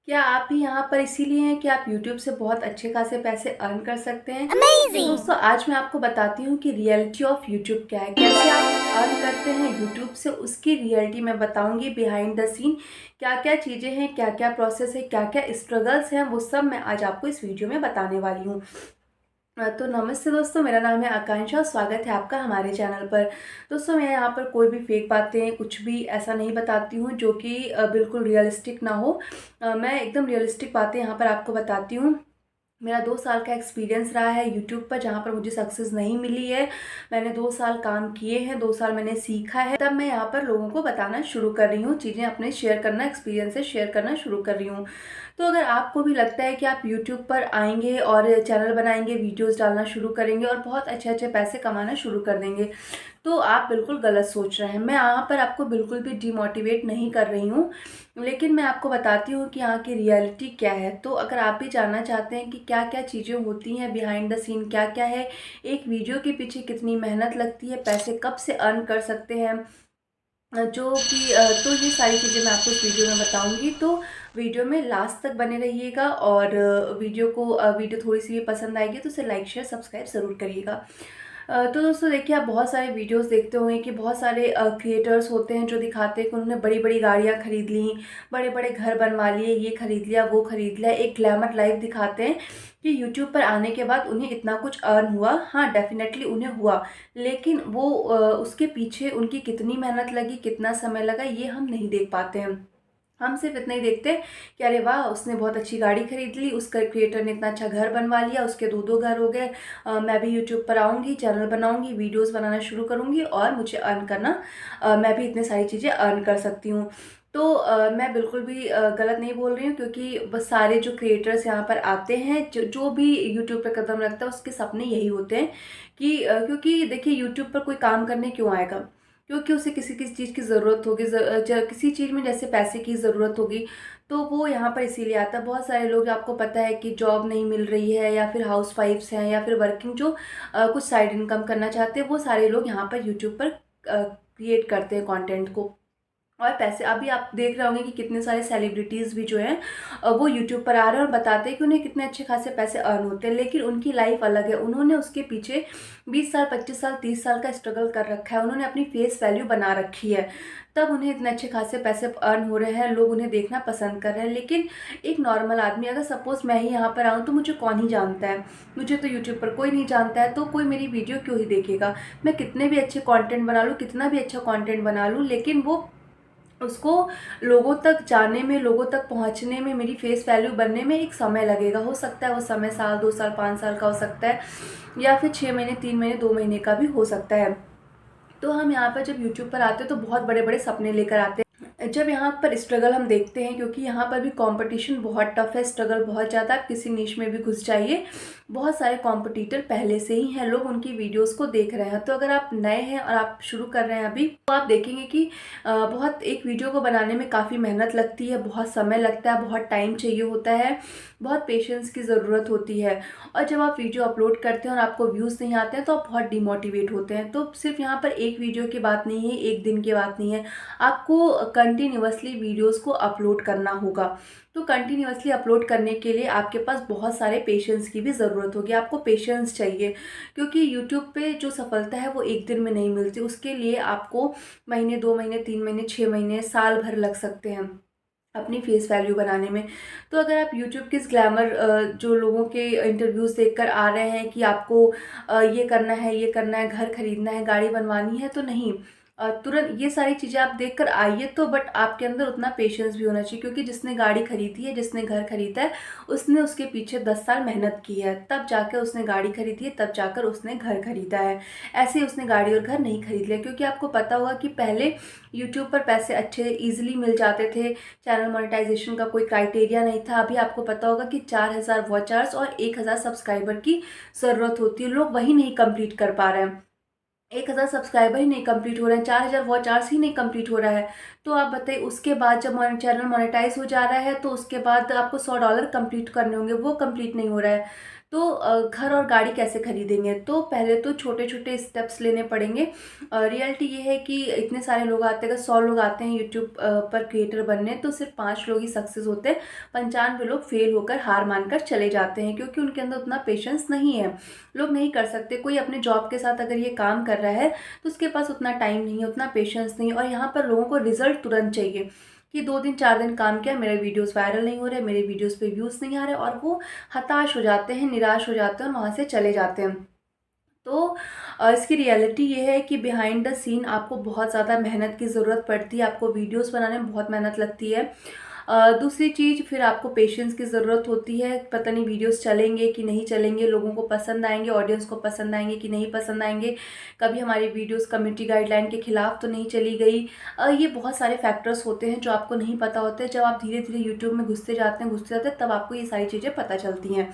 क्या आप भी यहाँ पर इसीलिए हैं कि आप YouTube से बहुत अच्छे खासे पैसे अर्न कर सकते हैं? तो Amazing! दोस्तों आज मैं आपको बताती हूँ कि रियलिटी ऑफ YouTube क्या है, कैसे आप अर्न करते हैं YouTube से, उसकी रियलिटी मैं बताऊँगी। बिहाइंड द सीन क्या-क्या चीज़ें हैं, क्या-क्या प्रोसेस है, क्या-क्या स्ट्रगल्स हैं, वो सब मैं आज आपको इस वीडियो में बताने वाली हूँ। तो नमस्ते दोस्तों, मेरा नाम है आकांक्षा और स्वागत है आपका हमारे चैनल पर। दोस्तों मैं यहाँ पर कोई भी फेक बातें कुछ भी ऐसा नहीं बताती हूँ जो कि बिल्कुल रियलिस्टिक ना हो। मैं एकदम रियलिस्टिक बातें यहाँ पर आपको बताती हूँ। मेरा 2 साल का एक्सपीरियंस रहा है यूट्यूब पर, जहाँ पर मुझे सक्सेस नहीं मिली है। मैंने 2 साल काम किए हैं, 2 साल मैंने सीखा है, तब मैं यहाँ पर लोगों को बताना शुरू कर रही हूँ, चीज़ें अपने शेयर करना, एक्सपीरियंसेस शेयर करना शुरू कर रही हूँ। तो अगर आपको भी लगता है कि आप यूट्यूब पर आएँगे और चैनल बनाएँगे, वीडियोज़ डालना शुरू करेंगे और बहुत अच्छे-अच्छे पैसे कमाना शुरू कर देंगे, तो आप बिल्कुल गलत सोच रहे हैं। मैं यहाँ पर आपको बिल्कुल भी डिमोटिवेट नहीं कर रही हूँ, लेकिन मैं आपको बताती हूँ कि यहाँ की रियलिटी क्या है। तो अगर आप भी जानना चाहते हैं कि क्या-क्या चीज़ें होती हैं, बिहाइंड द सीन क्या-क्या है, एक वीडियो के पीछे कितनी मेहनत लगती है, पैसे कब से अर्न कर सकते हैं, तो ये सारी चीज़ें मैं आपको इस वीडियो में बताऊँगी। तो वीडियो में लास्ट तक बने रहिएगा और वीडियो थोड़ी-सी भी पसंद आएगी तो उसे लाइक, शेयर, सब्सक्राइब ज़रूर करिएगा। तो दोस्तों देखिए, आप बहुत सारे वीडियोस देखते होंगे कि बहुत सारे क्रिएटर्स होते हैं जो दिखाते हैं कि उन्होंने बड़ी-बड़ी गाड़ियाँ खरीद लीं, बड़े-बड़े घर बनवा लिए, ये खरीद लिया, वो खरीद लिया। एक ग्लैमर लाइफ दिखाते हैं कि यूट्यूब पर आने के बाद उन्हें इतना कुछ अर्न हुआ। हाँ, डेफ़िनेटली उन्हें हुआ, लेकिन वो उसके पीछे उनकी कितनी मेहनत लगी, कितना समय लगा, ये हम नहीं देख पाते हैं। हम सिर्फ इतना ही देखते हैं कि अरे वाह! उसने बहुत अच्छी गाड़ी खरीद ली, उसका क्रिएटर ने इतना अच्छा घर बनवा लिया, उसके 2-2 घर हो गए। मैं भी यूट्यूब पर आऊँगी, चैनल बनाऊँगी, वीडियोज़ बनाना शुरू करूँगी और मुझे अर्न करना मैं भी इतनी सारी चीज़ें अर्न कर सकती हूँ। तो मैं बिल्कुल भी गलत नहीं बोल रही हूँ, क्योंकि बस सारे जो क्रिएटर्स यहाँ पर आते हैं, जो जो भी यूट्यूब पे कदम रखता है, उसके सपने यही होते हैं कि क्योंकि देखिए, यूट्यूब पर कोई काम करने क्यों आएगा? क्योंकि उसे किसी-किसी चीज़ की ज़रूरत होगी, किसी चीज़ में जैसे पैसे की ज़रूरत होगी, तो वो यहाँ पर इसीलिए आता है। बहुत सारे लोग, आपको पता है कि जॉब नहीं मिल रही है या फिर हाउसवाइफ्स हैं या फिर वर्किंग, जो कुछ साइड इनकम करना चाहते हैं, वो सारे लोग यहाँ पर यूट्यूब पर क्रिएट करते हैं कंटेंट को। और पैसे अभी आप देख रहे होंगे कि कितने सारे सेलिब्रिटीज़ भी जो हैं वो यूट्यूब पर आ रहे हैं और बताते हैं कि उन्हें कितने अच्छे खासे पैसे अर्न होते हैं, लेकिन उनकी लाइफ अलग है। उन्होंने उसके पीछे 20 साल, 25 साल, 30 साल का स्ट्रगल कर रखा है। उन्होंने अपनी फेस वैल्यू बना रखी है, तब उन्हें इतने अच्छे खासे पैसे अर्न हो रहे हैं, लोग उन्हें देखना पसंद कर रहे हैं। लेकिन एक नॉर्मल आदमी, अगर सपोज़ मैं ही यहाँ पर आऊँ, तो मुझे कौन ही जानता है? मुझे तो यूट्यूब पर कोई नहीं जानता है, तो कोई मेरी वीडियो क्यों ही देखेगा? मैं कितने भी अच्छे कंटेंट बना लूँ, कितना भी अच्छा कंटेंट बना लूँ, लेकिन वो उसको लोगों तक जाने में, लोगों तक पहुँचने में, मेरी फेस वैल्यू बनने में एक समय लगेगा। हो सकता है वो समय साल, 2 साल, 5 साल का हो सकता है, या फिर 6 महीने, 3 महीने, 2 महीने का भी हो सकता है। तो हम यहाँ पर जब यूट्यूब पर आते हैं तो बहुत बड़े-बड़े सपने लेकर आते हैं। जब यहाँ पर स्ट्रगल हम देखते हैं, क्योंकि यहाँ पर भी कंपटीशन बहुत टफ है, स्ट्रगल बहुत ज़्यादा। आप किसी निश में भी घुस जाइए, बहुत सारे कॉम्पिटिटर पहले से ही हैं, लोग उनकी वीडियोस को देख रहे हैं। तो अगर आप नए हैं और आप शुरू कर रहे हैं अभी, तो आप देखेंगे कि बहुत, एक वीडियो को बनाने में काफ़ी मेहनत लगती है, बहुत समय लगता है, बहुत टाइम चाहिए होता है, बहुत पेशेंस की ज़रूरत होती है। और जब आप वीडियो अपलोड करते हैं और आपको व्यूज़ नहीं आते हैं, तो आप बहुत डिमोटिवेट होते हैं। तो सिर्फ यहाँ पर एक वीडियो की बात नहीं है, एक दिन की बात नहीं है, आपको कंटिन्यूअसली वीडियोस को अपलोड करना होगा। तो कंटिन्यूअसली अपलोड करने के लिए आपके पास बहुत सारे पेशेंस की भी ज़रूरत होगी, आपको पेशेंस चाहिए, क्योंकि यूट्यूब पे जो सफलता है वो एक दिन में नहीं मिलती, उसके लिए आपको महीने, 2 महीने, 3 महीने, 6 महीने, साल भर लग सकते हैं अपनी फेस वैल्यू बनाने में। तो अगर आप यूट्यूब के इस ग्लैमर, जो लोगों के इंटरव्यूज़ देखकर आ रहे हैं कि आपको ये करना है, ये करना है, घर खरीदना है, गाड़ी बनवानी है, तो नहीं। तुरंत ये सारी चीज़ें आप देखकर आइए, तो बट आपके अंदर उतना पेशेंस भी होना चाहिए, क्योंकि जिसने गाड़ी खरीदी है, जिसने घर खरीदा है, उसने उसके पीछे 10 साल मेहनत की है, तब जाकर उसने गाड़ी खरीदी है, तब जाकर उसने घर खरीदा है। ऐसे ही उसने गाड़ी और घर नहीं खरीद लिया, क्योंकि आपको पता होगा कि पहले यूट्यूब पर पैसे अच्छे ईज़िली मिल जाते थे, चैनल मोनेटाइजेशन का कोई क्राइटेरिया नहीं था। अभी आपको पता होगा कि 4000 वॉच आवर्स और 1000 सब्सक्राइबर की ज़रूरत होती है, लोग वही नहीं कंप्लीट कर पा रहे हैं। 1000 सब्सक्राइबर ही नहीं कंप्लीट हो रहे हैं, 4000 वॉच आवर्स ही नहीं कंप्लीट हो रहा है। तो आप बताइए, उसके बाद जब चैनल मोनेटाइज हो जा रहा है, तो उसके बाद आपको $100 कंप्लीट करने होंगे, वो कंप्लीट नहीं हो रहा है। तो घर और गाड़ी कैसे खरीदेंगे? तो पहले तो छोटे-छोटे स्टेप्स लेने पड़ेंगे। रियलिटी ये है कि इतने सारे लोग आते हैं, अगर 100 लोग आते हैं यूट्यूब पर क्रिएटर बनने, तो सिर्फ 5 लोग ही सक्सेस होते हैं, 95 लोग फेल होकर हार मानकर चले जाते हैं, क्योंकि उनके अंदर उतना पेशेंस नहीं है। लोग नहीं कर सकते। कोई अपने जॉब के साथ अगर ये काम कर रहा है, तो उसके पास उतना टाइम नहीं है, उतना पेशेंस नहीं है, और यहाँ पर लोगों को रिजल्ट तुरंत चाहिए कि 2 दिन 4 दिन काम किया, मेरे वीडियोस वायरल नहीं हो रहे, मेरे वीडियोस पे व्यूज़ नहीं आ रहे, और वो हताश हो जाते हैं, निराश हो जाते हैं और वहाँ से चले जाते हैं। तो इसकी रियलिटी ये है कि बिहाइंड द सीन आपको बहुत ज़्यादा मेहनत की ज़रूरत पड़ती है, आपको वीडियोस बनाने में बहुत मेहनत लगती है। दूसरी चीज़, फिर आपको पेशेंस की ज़रूरत होती है। पता नहीं वीडियोस चलेंगे कि नहीं चलेंगे, लोगों को पसंद आएंगे, ऑडियंस को पसंद आएंगे कि नहीं पसंद आएंगे, कभी हमारी वीडियोस कम्युनिटी गाइडलाइन के खिलाफ तो नहीं चली गई। ये बहुत सारे फैक्टर्स होते हैं जो आपको नहीं पता होते हैं। जब आप धीरे धीरे यूट्यूब में घुसते जाते हैं, तब आपको ये सारी चीज़ें पता चलती हैं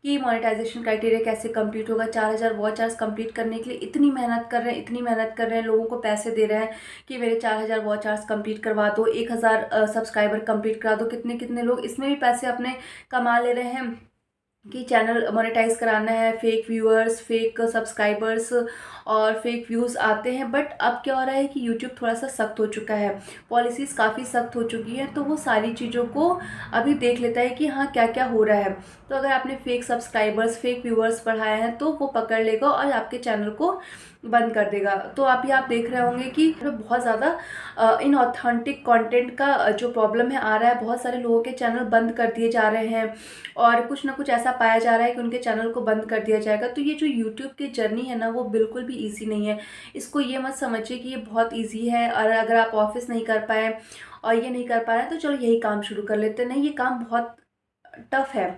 कि मोनेटाइजेशन क्राइटेरिया कैसे कंप्लीट होगा। 4000 वॉच आवर्स कंप्लीट करने के लिए इतनी मेहनत कर रहे हैं, इतनी मेहनत कर रहे हैं, लोगों को पैसे दे रहे हैं कि मेरे 4000 वॉच आवर्स कंप्लीट करवा दो, 1000 सब्सक्राइबर कंप्लीट करा दो। कितने कितने लोग इसमें भी पैसे अपने कमा ले रहे हैं कि चैनल मोनेटाइज कराना है, फेक व्यूअर्स, फेक सब्सक्राइबर्स और फेक व्यूज़ आते हैं। बट अब क्या हो रहा है कि यूट्यूब थोड़ा सा सख्त हो चुका है, पॉलिसीज़ काफ़ी सख्त हो चुकी हैं, तो वो सारी चीज़ों को अभी देख लेता है कि हाँ क्या क्या हो रहा है। तो अगर आपने फेक सब्सक्राइबर्स, फेक व्यूअर्स बढ़ाए हैं, तो वो पकड़ लेगा और आपके चैनल को बंद कर देगा। तो आप देख रहे होंगे कि बहुत ज़्यादा इनऑथेंटिक कंटेंट का जो प्रॉब्लम है आ रहा है। बहुत सारे लोगों के चैनल बंद कर दिए जा रहे हैं, और कुछ ना कुछ ऐसा पाया जा रहा है कि उनके चैनल को बंद कर दिया जाएगा। तो ये जो यूट्यूब की जर्नी है ना, वो बिल्कुल भी ईजी नहीं है। इसको ये मत समझिए कि ये बहुत ईजी है, और अगर आप ऑफिस नहीं कर पाए और ये नहीं कर पा रहे हैं, तो चलो यही काम शुरू कर लेते हैं। नहीं, ये काम बहुत टफ है।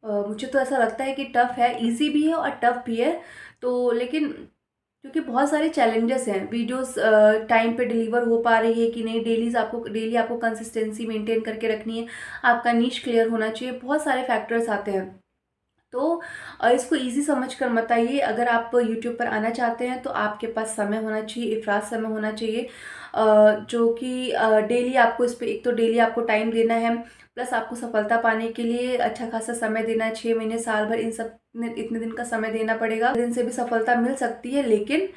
मुझे तो ऐसा लगता है कि टफ है, ईजी भी है और टफ भी है। तो लेकिन क्योंकि बहुत सारे चैलेंजेस हैं, वीडियोस टाइम पे डिलीवर हो पा रही है कि नहीं, डेली आपको कंसिस्टेंसी मेंटेन करके रखनी है, आपका नीश क्लियर होना चाहिए, बहुत सारे फैक्टर्स आते हैं। तो इसको इजी समझ कर मत आइए। अगर आप यूट्यूब पर आना चाहते हैं, तो आपके पास समय होना चाहिए, इफराज समय होना चाहिए, जो कि डेली आपको इस पे, एक तो डेली आपको टाइम देना है, प्लस आपको सफलता पाने के लिए अच्छा खासा समय देना है, 6 महीने साल भर, इन सब इतने दिन का समय देना पड़ेगा। दिन से भी सफलता मिल सकती है, लेकिन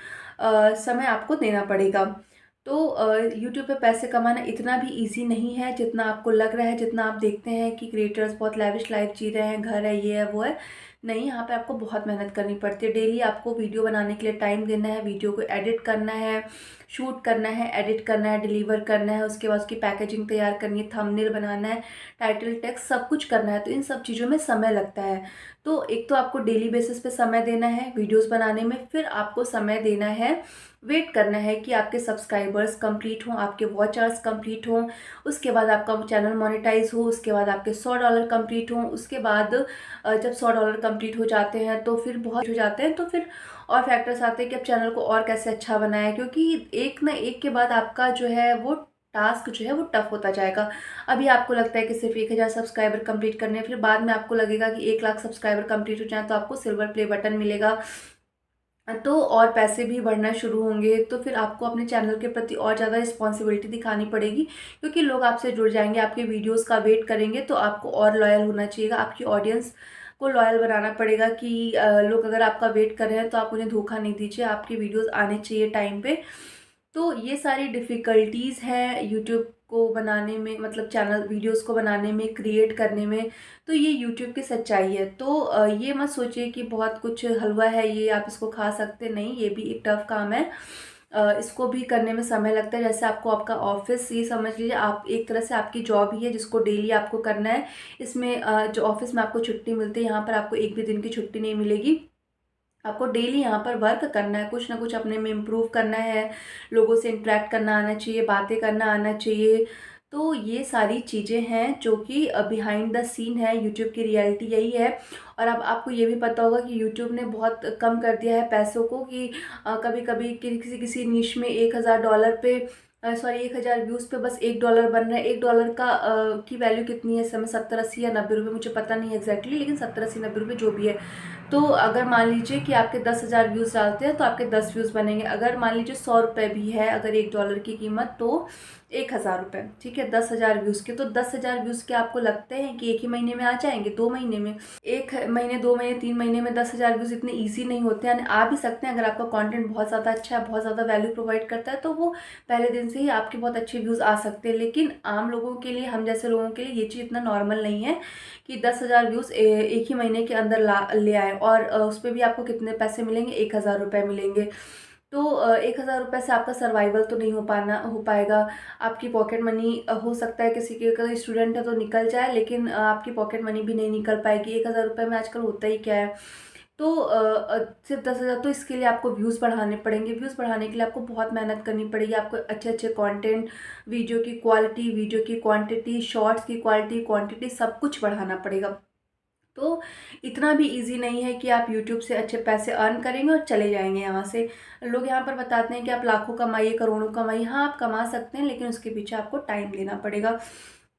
समय आपको देना पड़ेगा। तो यूट्यूब पे पैसे कमाना इतना भी इजी नहीं है जितना आपको लग रहा है, जितना आप देखते हैं कि क्रिएटर्स बहुत लैविश लाइफ जी रहे हैं, घर है, ये है, वो है। नहीं, यहाँ पे आपको बहुत मेहनत करनी पड़ती है। डेली आपको वीडियो बनाने के लिए टाइम देना है, वीडियो को एडिट करना है, शूट करना है, एडिट करना है, डिलीवर करना है, उसके बाद उसकी पैकेजिंग तैयार करनी है, थंबनेल बनाना है, टाइटल टेक्स्ट सब कुछ करना है। तो इन सब चीज़ों में समय लगता है। तो एक तो आपको डेली बेसिस पे समय देना है वीडियोस बनाने में, फिर आपको समय देना है, वेट करना है कि आपके सब्सक्राइबर्स कंप्लीट हों, आपके वॉच आवर्स कंप्लीट हों, उसके बाद आपका चैनल मोनेटाइज हो, उसके बाद आपके $100 कंप्लीट हों, उसके बाद जब $100 कंप्लीट हो जाते हैं, तो फिर बहुत हो जाते हैं, तो फिर और फैक्टर्स आते हैं कि अब चैनल को और कैसे अच्छा बनाएं, क्योंकि एक ना एक के बाद आपका जो है वो टास्क जो है वो टफ होता जाएगा। अभी आपको लगता है कि सिर्फ 1000 सब्सक्राइबर कंप्लीट करने हैं, फिर बाद में आपको लगेगा कि 1 लाख सब्सक्राइबर कंप्लीट हो जाए तो आपको सिल्वर प्ले बटन मिलेगा, तो और पैसे भी बढ़ना शुरू होंगे। तो फिर आपको अपने चैनल के प्रति और ज़्यादा रिस्पॉन्सिबिलिटी दिखानी पड़ेगी, क्योंकि लोग आपसे जुड़ जाएंगे, आपके वीडियोस का वेट करेंगे। तो आपको और लॉयल होना चाहिए, आपकी ऑडियंस को लॉयल बनाना पड़ेगा कि लोग अगर आपका वेट कर रहे हैं तो आप उन्हें धोखा नहीं दीजिए, आपकी वीडियोस आने चाहिए टाइम पे। तो ये सारी डिफ़िकल्टीज़ हैं यूट्यूब को बनाने में, मतलब चैनल वीडियोस को बनाने में, क्रिएट करने में। तो ये यूट्यूब की सच्चाई है। तो ये मत सोचिए कि बहुत कुछ हलवा है ये, आप इसको खा सकते नहीं, ये भी एक टफ काम है। इसको भी करने में समय लगता है। जैसे आपको आपका ऑफिस, ये समझ लीजिए आप एक तरह से आपकी जॉब ही है जिसको डेली आपको करना है। इसमें जो ऑफिस में आपको छुट्टी मिलती है, यहाँ पर आपको एक भी दिन की छुट्टी नहीं मिलेगी। आपको डेली यहाँ पर वर्क करना है, कुछ ना कुछ अपने में इम्प्रूव करना है, लोगों से इंटरेक्ट करना आना चाहिए, बातें करना आना चाहिए। तो ये सारी चीज़ें हैं जो कि बिहाइंड द सीन है, यूट्यूब की रियलिटी यही है। और अब आपको ये भी पता होगा कि यूट्यूब ने बहुत कम कर दिया है पैसों को, कि कभी कभी किसी किसी नीश में $1000 पे, सॉरी, 1000 व्यूज़ पे बस $1 बन रहा है। $1 का की वैल्यू कितनी है इस समय? 70-80 या 90 रुपये, मुझे पता नहीं है एग्जैक्टली, लेकिन 70-80-90 रुपये जो भी है। तो अगर मान लीजिए कि आपके 10,000 व्यूज़ डालते हैं तो आपके 10 व्यूज़ बनेंगे। अगर मान लीजिए 100 रुपये भी है, अगर $1 की कीमत, तो 1,000 रुपये, ठीक है, 10,000 व्यूज़ के। तो 10,000 व्यूज़ के आपको लगते हैं कि एक ही महीने में आ जाएंगे, 2 महीने में? 1 महीने, 2 महीने, 3 महीने में 10,000 व्यूज़ इतने ईजी नहीं होते हैं। आ भी सकते हैं अगर आपका कंटेंट बहुत ज़्यादा अच्छा है, बहुत ज़्यादा वैल्यू प्रोवाइड करता है, तो वो पहले दिन से ही आपके बहुत अच्छे व्यूज़ आ सकते हैं। लेकिन आम लोगों के लिए, हम जैसे लोगों के लिए ये चीज़ इतना नॉर्मल नहीं है कि 10,000 व्यूज़ एक ही महीने के अंदर ला ले आए। और उस पर भी आपको कितने पैसे मिलेंगे? 1,000 रुपये मिलेंगे। तो 1,000 रुपये से आपका सर्वाइवल तो नहीं हो पाएगा। आपकी पॉकेट मनी, हो सकता है किसी के, अगर स्टूडेंट है तो निकल जाए, लेकिन आपकी पॉकेट मनी भी नहीं निकल पाएगी। 1,000 रुपये में आजकल होता ही क्या है। तो सिर्फ 10,000, तो इसके लिए आपको व्यूज़ बढ़ाने पड़ेंगे। व्यूज़ बढ़ाने के लिए आपको बहुत मेहनत करनी पड़ेगी। आपको अच्छे अच्छे कंटेंट, वीडियो की क्वालिटी, वीडियो की क्वांटिटी, शॉर्ट्स की क्वालिटी, क्वांटिटी, सब कुछ बढ़ाना पड़ेगा। तो इतना भी इजी नहीं है कि आप यूट्यूब से अच्छे पैसे अर्न करेंगे और चले जाएंगे यहाँ से। लोग यहाँ पर बताते हैं कि आप लाखों कमाइए, करोड़ों कमाइए। हाँ, आप कमा सकते हैं, लेकिन उसके पीछे आपको टाइम देना पड़ेगा।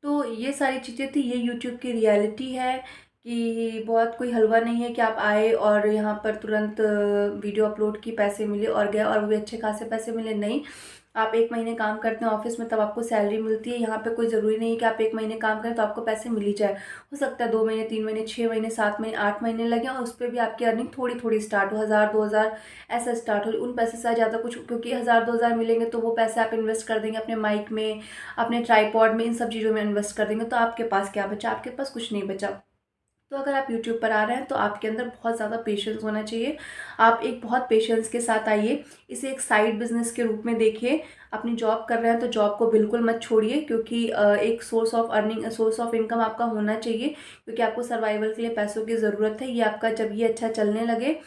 तो ये सारी चीज़ें थी, ये यूट्यूब की रियलिटी है कि बहुत कोई हलवा नहीं है कि आप आए और यहाँ पर तुरंत वीडियो अपलोड की, पैसे मिले और गए, और वो भी अच्छे खासे पैसे मिले। नहीं, आप 1 महीने काम करते हैं ऑफिस में, तब आपको सैलरी मिलती है। यहाँ पे कोई ज़रूरी नहीं है कि आप 1 महीने काम करें तो आपको पैसे मिल ही जाए। हो सकता है 2 महीने, 3 महीने, 6 महीने, 7 महीने, 8 महीने लगे और उस पर भी आपकी अर्निंग थोड़ी थोड़ी स्टार्ट हो, 1,000, 2,000 ऐसा स्टार्ट हो। उन पैसे से ज़्यादा कुछ, क्योंकि 1,000, 2,000 मिलेंगे तो वो पैसे आप इन्वेस्ट कर देंगे अपने माइक में, अपने ट्राईपॉड में, इन सब चीज़ों में इन्वेस्ट कर देंगे। तो आपके पास क्या बचा? आपके पास कुछ नहीं बचा। तो अगर आप यूट्यूब पर आ रहे हैं तो आपके अंदर बहुत ज़्यादा पेशेंस होना चाहिए। आप एक बहुत पेशेंस के साथ आइए। इसे एक साइड बिजनेस के रूप में देखिए। अपनी जॉब कर रहे हैं तो जॉब को बिल्कुल मत छोड़िए, क्योंकि एक source of earning, source of income आपका होना चाहिए, क्योंकि आपको सर्वाइवल के लिए पैसों की ज़रूरत है। ये आपका जब ये अच्छा चलने लगे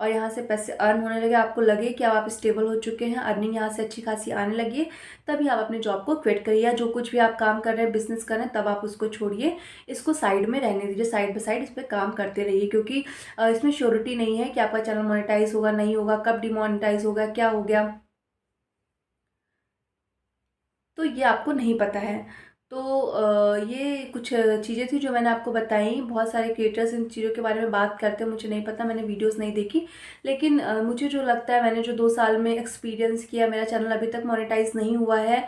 और यहाँ से पैसे अर्न होने लगे, आपको लगे कि अब आप स्टेबल हो चुके हैं, अर्निंग यहाँ से अच्छी खासी आने लगी है, तभी आप अपने जॉब को क्विट करिए। या जो कुछ भी आप काम कर रहे हैं, बिजनेस कर रहे हैं, तब आप उसको छोड़िए, इसको साइड में रहने दीजिए, साइड बाय साइड इस पर काम करते रहिए। क्योंकि इसमें श्योरिटी नहीं है कि आपका चैनल मोनेटाइज होगा, नहीं होगा, कब डिमोनेटाइज होगा, क्या हो गया, तो ये आपको नहीं पता है। तो ये कुछ चीज़ें थी जो मैंने आपको बताई। बहुत सारे क्रिएटर्स इन चीज़ों के बारे में बात करते हैं, मुझे नहीं पता, मैंने वीडियोस नहीं देखी। लेकिन मुझे जो लगता है, मैंने जो 2 साल में एक्सपीरियंस किया, मेरा चैनल अभी तक मोनेटाइज नहीं हुआ है।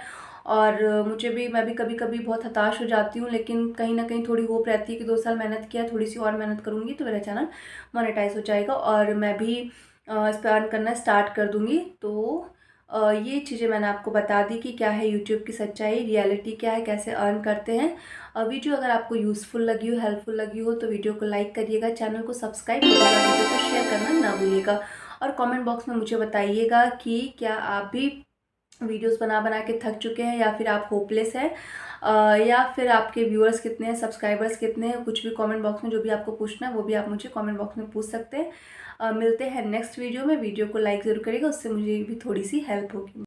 और मैं भी कभी कभी बहुत हताश हो जाती हूँ, लेकिन कहीं ना कहीं थोड़ी होप रहती है कि 2 साल मेहनत किया, थोड़ी सी और मेहनत करूँगी तो मेरा चैनल मोनेटाइज हो जाएगा और मैं भी इस पर अर्न करना स्टार्ट कर दूँगी। तो ये चीज़ें मैंने आपको बता दी कि क्या है यूट्यूब की सच्चाई, रियलिटी क्या है, कैसे अर्न करते हैं। वीडियो अगर आपको यूज़फुल लगी हो, हेल्पफुल लगी हो, तो वीडियो को लाइक करिएगा, चैनल को सब्सक्राइब करिएगा, वीडियो को शेयर करना ना भूलिएगा। और कमेंट बॉक्स में मुझे बताइएगा कि क्या आप भी वीडियोस बना बना के थक चुके हैं, या फिर आप होपलेस हैं, या फिर आपके व्यूअर्स कितने हैं, सब्सक्राइबर्स कितने हैं। कुछ भी कमेंट बॉक्स में जो भी आपको पूछना है वो भी आप मुझे कमेंट बॉक्स में पूछ सकते हैं। मिलते हैं नेक्स्ट वीडियो में। वीडियो को लाइक ज़रूर करिएगा, उससे मुझे भी थोड़ी सी हेल्प होगी।